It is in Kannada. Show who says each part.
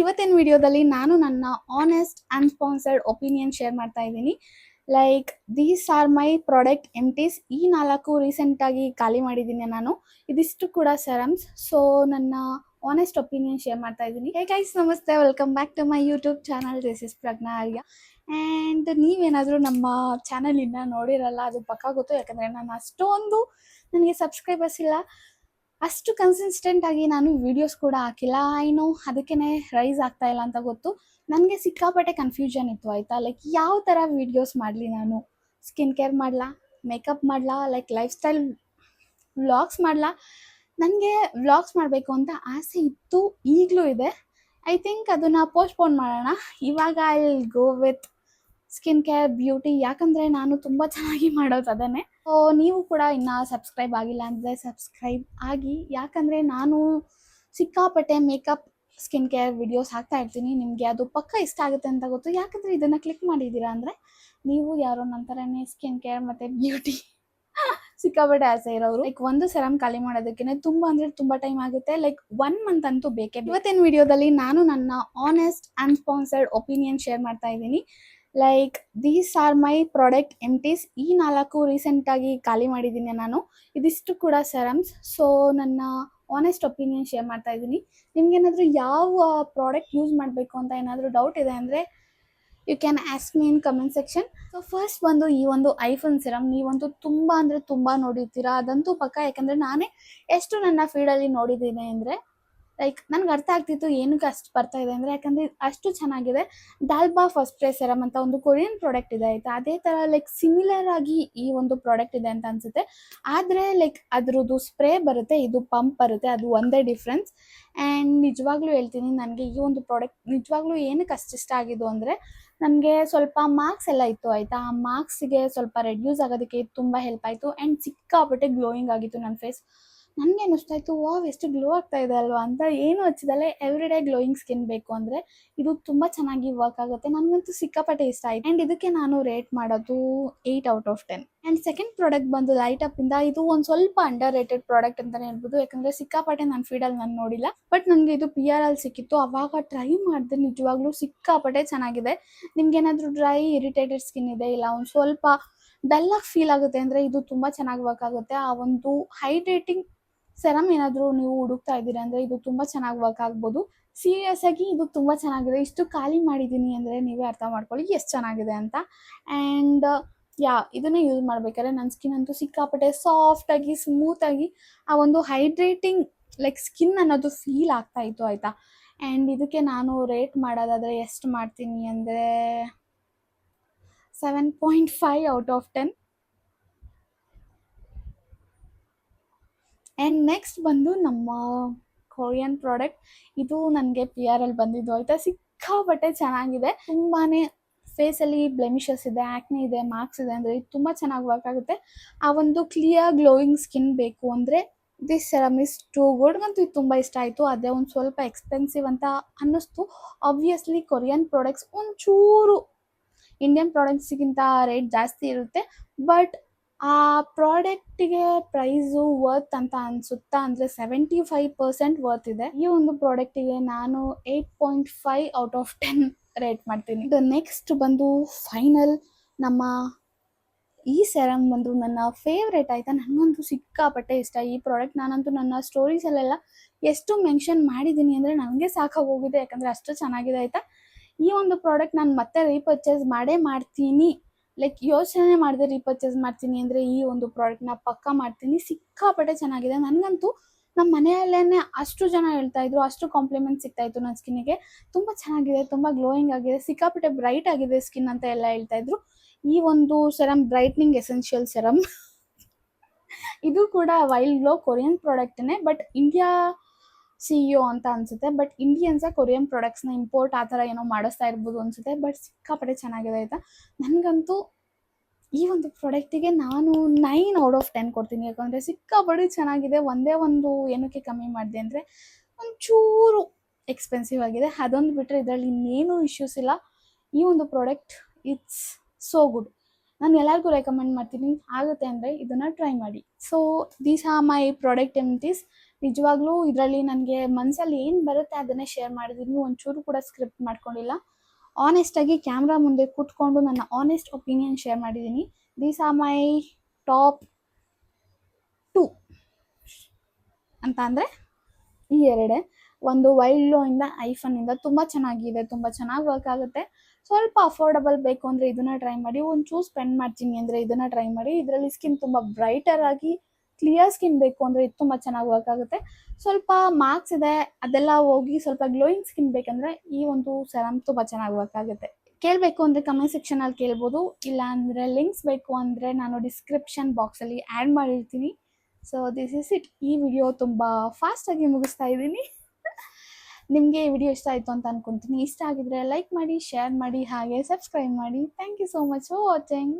Speaker 1: ಇವತ್ತಿನ ವಿಡಿಯೋದಲ್ಲಿ ನಾನು ನನ್ನ ಆನೆಸ್ಟ್ ಅನ್ಸ್ಪಾನ್ಸರ್ಡ್ ಒಪಿನಿಯನ್ ಶೇರ್ ಮಾಡ್ತಾ ಇದ್ದೀನಿ. Like these are my product empties. ಈ 4 ರೀಸೆಂಟಾಗಿ ಖಾಲಿ ಮಾಡಿದ್ದೀನಿ ನಾನು. ಇದಿಷ್ಟು ಕೂಡ ಸೆರಮ್ಸ್. ಸೊ ನನ್ನ ಆನೆಸ್ಟ್ ಒಪಿನಿಯನ್ ಶೇರ್ ಮಾಡ್ತಾ ಇದ್ದೀನಿ. ಹೇ ಗೈಸ್, ನಮಸ್ತೆ, welcome back to my YouTube channel. This is Prajna Arya. And ನೀವೇನಾದರೂ ನಮ್ಮ ಚಾನಲ್ ಇನ್ನೂ ನೋಡಿರಲ್ಲ, ಅದು ಪಕ್ಕ ಗೊತ್ತು, ಯಾಕಂದರೆ ನಾನು ಅಷ್ಟೊಂದು ನನಗೆ ಸಬ್ಸ್ಕ್ರೈಬರ್ಸ್ ಇಲ್ಲ, ಅಷ್ಟು ಕನ್ಸಿಸ್ಟೆಂಟ್ ಆಗಿ ನಾನು ವಿಡಿಯೋಸ್ ಕೂಡ ಹಾಕಿಲ್ಲ. ಐನೋ ಅದಕ್ಕೇ ರೈಸ್ ಆಗ್ತಾ ಇಲ್ಲ ಅಂತ ಗೊತ್ತು. ನನಗೆ ಸಿಕ್ಕಾಪಟ್ಟೆ ಕನ್ಫ್ಯೂಷನ್ ಇತ್ತು, ಆಯಿತಾ. ಲೈಕ್ ಯಾವ ಥರ ವೀಡಿಯೋಸ್ ಮಾಡಲಿ, ನಾನು ಸ್ಕಿನ್ ಕೇರ್ ಮಾಡಲಾ, ಮೇಕಪ್ ಮಾಡಲಾ, ಲೈಕ್ ಲೈಫ್ ಸ್ಟೈಲ್ ವ್ಲಾಗ್ಸ್ ಮಾಡಲಾ. ನನಗೆ ವ್ಲಾಗ್ಸ್ ಮಾಡಬೇಕು ಅಂತ ಆಸೆ ಇತ್ತು, ಈಗಲೂ ಇದೆ. ಐ ಥಿಂಕ್ ಅದನ್ನು ಪೋಸ್ಟ್ಪೋನ್ ಮಾಡೋಣ. ಇವಾಗ I will go with skin care, beauty, ಯಾಕಂದರೆ ನಾನು ತುಂಬ ಚೆನ್ನಾಗಿ ಮಾಡೋದು ಅದನ್ನೇ. ಸೊ ನೀವು ಕೂಡ ಇನ್ನೂ ಸಬ್ಸ್ಕ್ರೈಬ್ ಆಗಿಲ್ಲ ಅಂದರೆ ಸಬ್ಸ್ಕ್ರೈಬ್ ಆಗಿ, ಯಾಕಂದರೆ ನಾನು ಸಿಕ್ಕಾಪಟ್ಟೆ ಮೇಕಪ್, ಸ್ಕಿನ್ ಕೇರ್ ವಿಡಿಯೋಸ್ ಹಾಕ್ತಾ ಇರ್ತೀನಿ. ನಿಮಗೆ ಅದು ಪಕ್ಕ ಇಷ್ಟ ಆಗುತ್ತೆ ಅಂತ ಗೊತ್ತು, ಯಾಕಂದರೆ ಇದನ್ನು ಕ್ಲಿಕ್ ಮಾಡಿದ್ದೀರಾ ಅಂದರೆ ನೀವು ಯಾರೋ ನಂತರನೇ ಸ್ಕಿನ್ ಕೇರ್ ಮತ್ತು ಬ್ಯೂಟಿ ಸಿಕ್ಕಾಪಟ್ಟೆ ಆಸೆ ಇರೋರು. ಲೈಕ್ ಒಂದು ಸೆರಮ್ ಖಾಲಿ ಮಾಡೋದಕ್ಕೆ ತುಂಬ ಅಂದರೆ ತುಂಬ ಟೈಮ್ ಆಗುತ್ತೆ. ಲೈಕ್ 1 ಮಂತ್ ಅಂತೂ ಬೇಕೇ. ಇವತ್ತಿನ ವಿಡಿಯೋದಲ್ಲಿ ನಾನು ನನ್ನ ಆನೆಸ್ಟ್ ಅನ್ಸ್ಪಾನ್ಸರ್ಡ್ ಒಪಿನಿಯನ್ ಶೇರ್ ಮಾಡ್ತಾ ಇದ್ದೀನಿ. Like these are my product empties. ಈ 4 ರೀಸೆಂಟಾಗಿ ಖಾಲಿ ಮಾಡಿದ್ದೀನಿ ನಾನು. ಇದಿಷ್ಟು ಕೂಡ ಸೆರಮ್ಸ್. ಸೊ ನನ್ನ ಆನೆಸ್ಟ್ ಒಪಿನಿಯನ್ ಶೇರ್ ಮಾಡ್ತಾ ಇದ್ದೀನಿ. ನಿಮ್ಗೇನಾದರೂ ಯಾವ ಪ್ರಾಡಕ್ಟ್ ಯೂಸ್ ಮಾಡಬೇಕು ಅಂತ ಏನಾದರೂ ಡೌಟ್ ಇದೆ ಅಂದರೆ you can ask me in comment section. So first ಬಂದು ಈ ಒಂದು ಐಫೋನ್ ಸಿರಮ್ ನೀವಂತೂ ತುಂಬ ಅಂದರೆ ತುಂಬ ನೋಡಿರ್ತೀರಾ, ಅದಂತೂ ಪಕ್ಕ. ಯಾಕಂದರೆ ನಾನೇ ಎಷ್ಟು ನನ್ನ ಫೀಡಲ್ಲಿ ನೋಡಿದ್ದೀನಿ ಅಂದರೆ ಲೈಕ್ ನನಗೆ ಅರ್ಥ ಆಗ್ತಿತ್ತು ಏನಕ್ಕೆ ಅಷ್ಟು ಬರ್ತಾ ಇದೆ ಅಂದರೆ, ಯಾಕಂದರೆ ಅಷ್ಟು ಚೆನ್ನಾಗಿದೆ. ದಾಲ್ಬಾ ಫಸ್ಟ್ ಪ್ರೇ ಸೆರಮ್ ಅಂತ ಒಂದು ಕೊರಿಯನ್ ಪ್ರಾಡಕ್ಟ್ ಇದೆ, ಆಯಿತಾ. ಅದೇ ಥರ ಲೈಕ್ ಸಿಮಿಲರ್ ಆಗಿ ಈ ಒಂದು ಪ್ರಾಡಕ್ಟ್ ಇದೆ ಅಂತ ಅನಿಸುತ್ತೆ. ಆದರೆ ಲೈಕ್ ಅದ್ರದ್ದು ಸ್ಪ್ರೇ ಬರುತ್ತೆ, ಇದು ಪಂಪ್ ಬರುತ್ತೆ, ಅದು ಒಂದೇ ಡಿಫ್ರೆನ್ಸ್. ಆ್ಯಂಡ್ ನಿಜವಾಗ್ಲೂ ಹೇಳ್ತೀನಿ, ನನಗೆ ಈ ಒಂದು ಪ್ರಾಡಕ್ಟ್ ನಿಜವಾಗ್ಲೂ ಏನಕ್ಕೆ ಅಷ್ಟು ಇಷ್ಟ ಆಗಿದ್ದು ಅಂದರೆ, ನನಗೆ ಸ್ವಲ್ಪ ಮಾರ್ಕ್ಸ್ ಎಲ್ಲ ಇತ್ತು, ಆಯಿತಾ. ಆ ಮಾರ್ಕ್ಸಿಗೆ ಸ್ವಲ್ಪ ರೆಡ್ಯೂಸ್ ಆಗೋದಕ್ಕೆ ತುಂಬ ಹೆಲ್ಪ್ ಆಯಿತು. ಆ್ಯಂಡ್ ಸಿಕ್ಕಾಪಟ್ಟೆ ಗ್ಲೋಯಿಂಗ್ ಆಗಿತ್ತು ನನ್ನ ಫೇಸ್. ನನಗೆ ಅನ್ನಿಸ್ತಾ ಇತ್ತು, ವಾವ್ ಎಷ್ಟು ಗ್ಲೋ ಆಗ್ತಾ ಇದೆ ಅಲ್ವಾ ಅಂತ. ಏನು ಹಚ್ಚಿದಲ್ಲೇ ಎವ್ರಿ ಡೇ ಗ್ಲೋಯಿಂಗ್ ಸ್ಕಿನ್ ಬೇಕು ಅಂದರೆ ಇದು ತುಂಬ ಚೆನ್ನಾಗಿ ವರ್ಕ್ ಆಗುತ್ತೆ. ನನಗಂತೂ ಸಿಕ್ಕಾಪಟ್ಟೆ ಇಷ್ಟ ಆಯಿತು. ಆ್ಯಂಡ್ ಇದಕ್ಕೆ ನಾನು ರೇಟ್ ಮಾಡೋದು 8 out of 10. And second product ಬಂದು ಲೈಟ್ ಅಪ್ಪಿಂದ. ಇದು ಒಂದು ಸ್ವಲ್ಪ ಅಂಡರ್ ರೇಟೆಡ್ ಪ್ರಾಡಕ್ಟ್ ಅಂತಲೇ ಹೇಳ್ಬೋದು, ಯಾಕಂದರೆ ಸಿಕ್ಕಾಪಟ್ಟೆ ನನ್ನ ಫೀಡಲ್ಲಿ ನಾನು ನೋಡಿಲ್ಲ. ಬಟ್ ನನಗೆ ಇದು PR ಅಲ್ಲಿ ಸಿಕ್ಕಿತ್ತು, ಆವಾಗ ಟ್ರೈ ಮಾಡಿದೆ. ನಿಜವಾಗ್ಲೂ ಸಿಕ್ಕಾಪಟ್ಟೆ ಚೆನ್ನಾಗಿದೆ. ನಿಮ್ಗೇನಾದರೂ ಡ್ರೈ ಇರಿಟೇಟೆಡ್ ಸ್ಕಿನ್ ಇದೆ, ಇಲ್ಲ ಒಂದು ಸ್ವಲ್ಪ ಡಲ್ಲಾಗಿ ಫೀಲ್ ಆಗುತ್ತೆ ಅಂದರೆ ಇದು ತುಂಬ ಚೆನ್ನಾಗಿ ವರ್ಕ್ ಆಗುತ್ತೆ. ಆ ಒಂದು ಹೈಡ್ರೇಟಿಂಗ್ ಸೆರಮ್ ಏನಾದರೂ ನೀವು ಹುಡುಕ್ತಾ ಇದ್ದೀರಾ ಅಂದರೆ ಇದು ತುಂಬ ಚೆನ್ನಾಗಿ ವರ್ಕ್ ಆಗ್ಬೋದು. ಸೀರಿಯಸ್ ಆಗಿ ಇದು ತುಂಬ ಚೆನ್ನಾಗಿದೆ. ಇಷ್ಟು ಖಾಲಿ ಮಾಡಿದ್ದೀನಿ ಅಂದರೆ ನೀವೇ ಅರ್ಥ ಮಾಡ್ಕೊಳ್ಳಿ ಎಷ್ಟು ಚೆನ್ನಾಗಿದೆ ಅಂತ. ಆ್ಯಂಡ್ ಇದನ್ನೇ ಯೂಸ್ ಮಾಡ್ಬೇಕಾದ್ರೆ ನನ್ನ ಸ್ಕಿನ್ ಅಂತೂ ಸಿಕ್ಕಾಪಟ್ಟೆ ಸಾಫ್ಟಾಗಿ, ಸ್ಮೂತಾಗಿ, ಆ ಒಂದು ಹೈಡ್ರೇಟಿಂಗ್ ಲೈಕ್ ಸ್ಕಿನ್ ಅನ್ನೋದು ಫೀಲ್ ಆಗ್ತಾ ಇತ್ತು, ಆಯಿತಾ. ಆ್ಯಂಡ್ ಇದಕ್ಕೆ ನಾನು ರೇಟ್ ಮಾಡೋದಾದರೆ ಎಷ್ಟು ಮಾಡ್ತೀನಿ ಅಂದರೆ 7.5 ಔಟ್ ಆಫ್ 10. ಆ್ಯಂಡ್ ನೆಕ್ಸ್ಟ್ ಬಂದು ನಮ್ಮ ಕೊರಿಯನ್ ಪ್ರಾಡಕ್ಟ್. ಇದು ನನಗೆ PR ಅಲ್ಲಿ ಬಂದಿದ್ದು, ಆಯಿತಾ. ಸಿಕ್ಕಾಪಟ್ಟೆ ಚೆನ್ನಾಗಿದೆ. ತುಂಬಾ ಫೇಸಲ್ಲಿ ಬ್ಲೆಮಿಷಸ್ ಇದೆ, ಆ್ಯಕ್ನೆ ಇದೆ, ಮಾರ್ಕ್ಸ್ ಇದೆ ಅಂದರೆ ಇದು ತುಂಬ ಚೆನ್ನಾಗಿ ವರ್ಕ್ ಆಗುತ್ತೆ. ಆ ಒಂದು ಕ್ಲಿಯರ್ ಗ್ಲೋಯಿಂಗ್ ಸ್ಕಿನ್ ಬೇಕು ಅಂದರೆ this serum is too good. ಮತ್ತು ಇದು ತುಂಬ ಇಷ್ಟ ಆಯಿತು. ಅದೇ ಒಂದು ಸ್ವಲ್ಪ ಎಕ್ಸ್ಪೆನ್ಸಿವ್ ಅಂತ ಅನ್ನಿಸ್ತು. ಆಬ್ವಿಯಸ್ಲಿ ಕೊರಿಯನ್ ಪ್ರಾಡಕ್ಟ್ಸ್ ಒಂಚೂರು ಇಂಡಿಯನ್ ಪ್ರಾಡಕ್ಟ್ಸ್ಗಿಂತ ರೇಟ್ ಜಾಸ್ತಿ ಇರುತ್ತೆ. ಬಟ್ ಆ ಪ್ರಾಡಕ್ಟಿಗೆ ಪ್ರೈಸು ವರ್ತ್ ಅಂತ ಅನಿಸುತ್ತಾ ಅಂದರೆ 75% ವರ್ತ್ ಇದೆ. ಈ ಒಂದು ಪ್ರಾಡಕ್ಟಿಗೆ ನಾನು 8.5 ಔಟ್ ಆಫ್ 10 ರೇಟ್ ಮಾಡ್ತೀನಿ. ನೆಕ್ಸ್ಟ್ ಬಂದು ಫೈನಲ್ ನಮ್ಮ ಈ ಸೆರಮ್ ಬಂದು ನನ್ನ ಫೇವ್ರೇಟ್, ಆಯಿತಾ. ನನಗಂತೂ ಸಿಕ್ಕಾಪಟ್ಟೆ ಇಷ್ಟ ಈ ಪ್ರಾಡಕ್ಟ್. ನಾನಂತೂ ನನ್ನ ಸ್ಟೋರೀಸಲ್ಲೆಲ್ಲ ಎಷ್ಟು ಮೆನ್ಷನ್ ಮಾಡಿದ್ದೀನಿ ಅಂದರೆ ನನಗೆ ಸಾಕಾಗೋಗಿದೆ, ಯಾಕಂದರೆ ಅಷ್ಟು ಚೆನ್ನಾಗಿದೆ, ಆಯಿತಾ. ಈ ಒಂದು ಪ್ರಾಡಕ್ಟ್ ನಾನು ಮತ್ತೆ ರೀಪರ್ಚೇಸ್ ಮಾಡೇ ಮಾಡ್ತೀನಿ. ಲೈಕ್ ಯೋಚನೆ ಮಾಡಿದೆ ರೀಪರ್ಚೇಸ್ ಮಾಡ್ತೀನಿ ಅಂದರೆ ಈ ಒಂದು ಪ್ರಾಡಕ್ಟ್ನ ಪಕ್ಕಾ ಮಾಡ್ತೀನಿ. ಸಿಕ್ಕಾಪಟ್ಟೆ ಚೆನ್ನಾಗಿದೆ. ನನಗಂತೂ ನಮ್ಮ ಮನೆಯಲ್ಲೇ ಅಷ್ಟು ಜನ ಹೇಳ್ತಾಯಿದ್ರು, ಅಷ್ಟು ಕಾಂಪ್ಲಿಮೆಂಟ್ ಸಿಗ್ತಾಯಿತ್ತು ನನ್ನ ಸ್ಕಿನ್ನಿಗೆ. ತುಂಬ ಚೆನ್ನಾಗಿದೆ, ತುಂಬ ಗ್ಲೋಯಿಂಗ್ ಆಗಿದೆ, ಸಿಕ್ಕಾಪಟ್ಟೆ ಬ್ರೈಟ್ ಆಗಿದೆ ಸ್ಕಿನ್ ಅಂತ ಎಲ್ಲ ಹೇಳ್ತಾಯಿದ್ರು. ಈ ಒಂದು ಸೆರಮ್ ಬ್ರೈಟ್ನಿಂಗ್ ಎಸೆನ್ಷಿಯಲ್ ಸೆರಮ್ ಇದು ಕೂಡ ವೈಲ್ಡ್ ಗ್ಲೋ ಕೊರಿಯನ್ ಪ್ರಾಡಕ್ಟೇ, ಬಟ್ ಇಂಡಿಯಾ CEO ಅಂತ ಅನಿಸುತ್ತೆ. ಬಟ್ ಇಂಡಿಯನ್ಸ ಕೊರಿಯನ್ ಪ್ರಾಡಕ್ಟ್ಸ್ನ ಇಂಪೋರ್ಟ್ ಆ ಥರ ಏನೋ ಮಾಡಿಸ್ತಾ ಇರ್ಬೋದು ಅನಿಸುತ್ತೆ. ಬಟ್ ಸಿಕ್ಕಾಪಟ್ಟೆ ಚೆನ್ನಾಗಿದೆ, ಆಯಿತಾ. ನನಗಂತೂ ಈ ಒಂದು ಪ್ರಾಡಕ್ಟಿಗೆ ನಾನು 9 ಔಟ್ ಆಫ್ 10 ಕೊಡ್ತೀನಿ, ಯಾಕಂದರೆ ಸಿಕ್ಕಾಪಟ್ಟೆ ಚೆನ್ನಾಗಿದೆ. ಒಂದೇ ಒಂದು ಏನಕ್ಕೆ ಕಮ್ಮಿ ಮಾಡಿದೆ ಅಂದರೆ ಒಂಚೂರು ಎಕ್ಸ್ಪೆನ್ಸಿವ್ ಆಗಿದೆ, ಅದೊಂದು ಬಿಟ್ಟರೆ ಇದರಲ್ಲಿ ಇನ್ನೇನು ಇಶ್ಯೂಸ್ ಇಲ್ಲ. ಈ ಒಂದು ಪ್ರಾಡಕ್ಟ್ ಇಟ್ಸ್ ಸೋ ಗುಡ್. ನಾನು ಎಲ್ಲರಿಗೂ ರೆಕಮೆಂಡ್ ಮಾಡ್ತೀನಿ, ಆಗುತ್ತೆ ಅಂದರೆ ಇದನ್ನು ಟ್ರೈ ಮಾಡಿ. So these are my product empties. ನಿಜವಾಗ್ಲೂ ಇದರಲ್ಲಿ ನನಗೆ ಮನಸ್ಸಲ್ಲಿ ಏನು ಬರುತ್ತೆ ಅದನ್ನೇ ಶೇರ್ ಮಾಡಿದ್ದೀನಿ, ಒಂಚೂರು ಕೂಡ ಸ್ಕ್ರಿಪ್ಟ್ ಮಾಡ್ಕೊಂಡಿಲ್ಲ. ಆನೆಸ್ಟಾಗಿ ಕ್ಯಾಮ್ರಾ ಮುಂದೆ ಕೂತ್ಕೊಂಡು ನನ್ನ ಆನೆಸ್ಟ್ ಒಪಿನಿಯನ್ ಶೇರ್ ಮಾಡಿದ್ದೀನಿ. ದೀಸ್ ಆರ್ ಮೈ ಟಾಪ್ 2 ಅಂತ ಅಂದರೆ ಈ ಎರಡೇ. ಒಂದು ವೈಲ್ಡ್ಲೋಯಿಂದ ಐಫೋನಿಂದ ತುಂಬ ಚೆನ್ನಾಗಿದೆ, ತುಂಬ ಚೆನ್ನಾಗಿ ವರ್ಕ್ ಆಗುತ್ತೆ. ಸ್ವಲ್ಪ ಅಫೋರ್ಡಬಲ್ ಬೇಕು ಅಂದರೆ ಇದನ್ನು ಟ್ರೈ ಮಾಡಿ. ಒಂಚೂರು ಸ್ಪೆಂಡ್ ಮಾಡ್ತೀನಿ ಅಂದರೆ ಇದನ್ನು ಟ್ರೈ ಮಾಡಿ. ಇದರಲ್ಲಿ ಸ್ಕಿನ್ ತುಂಬ ಬ್ರೈಟರ್ ಆಗಿ ಕ್ಲಿಯರ್ ಸ್ಕಿನ್ ಬೇಕು ಅಂದರೆ ಇದು ತುಂಬ ಚೆನ್ನಾಗಿ ವರ್ಕ್ ಆಗುತ್ತೆ. ಸ್ವಲ್ಪ ಮಾರ್ಕ್ಸ್ ಇದೆ ಅದೆಲ್ಲ ಹೋಗಿ ಸ್ವಲ್ಪ ಗ್ಲೋಯಿಂಗ್ ಸ್ಕಿನ್ ಬೇಕಂದರೆ ಈ ಒಂದು ಸೆರಮ್ ತುಂಬ ಚೆನ್ನಾಗಿ ವರ್ಕ್ ಆಗುತ್ತೆ. ಕೇಳಬೇಕು ಅಂದರೆ ಕಮೆಂಟ್ ಸೆಕ್ಷನಲ್ಲಿ ಕೇಳ್ಬೋದು, ಇಲ್ಲ ಅಂದರೆ ಲಿಂಕ್ಸ್ ಬೇಕು ಅಂದರೆ ನಾನು ಡಿಸ್ಕ್ರಿಪ್ಷನ್ ಬಾಕ್ಸಲ್ಲಿ ಆ್ಯಡ್ ಮಾಡಿರ್ತೀನಿ. So this is it. ಈ ವಿಡಿಯೋ ತುಂಬ ಫಾಸ್ಟಾಗಿ ಮುಗಿಸ್ತಾ ಇದ್ದೀನಿ. ನಿಮಗೆ ಈ ವಿಡಿಯೋ ಇಷ್ಟ ಆಯಿತು ಅಂತ ಅನ್ಕೊತೀನಿ. ಇಷ್ಟ ಆಗಿದ್ರೆ ಲೈಕ್ ಮಾಡಿ, ಶೇರ್ ಮಾಡಿ, ಹಾಗೆ ಸಬ್ಸ್ಕ್ರೈಬ್ ಮಾಡಿ. Thank you so much for watching.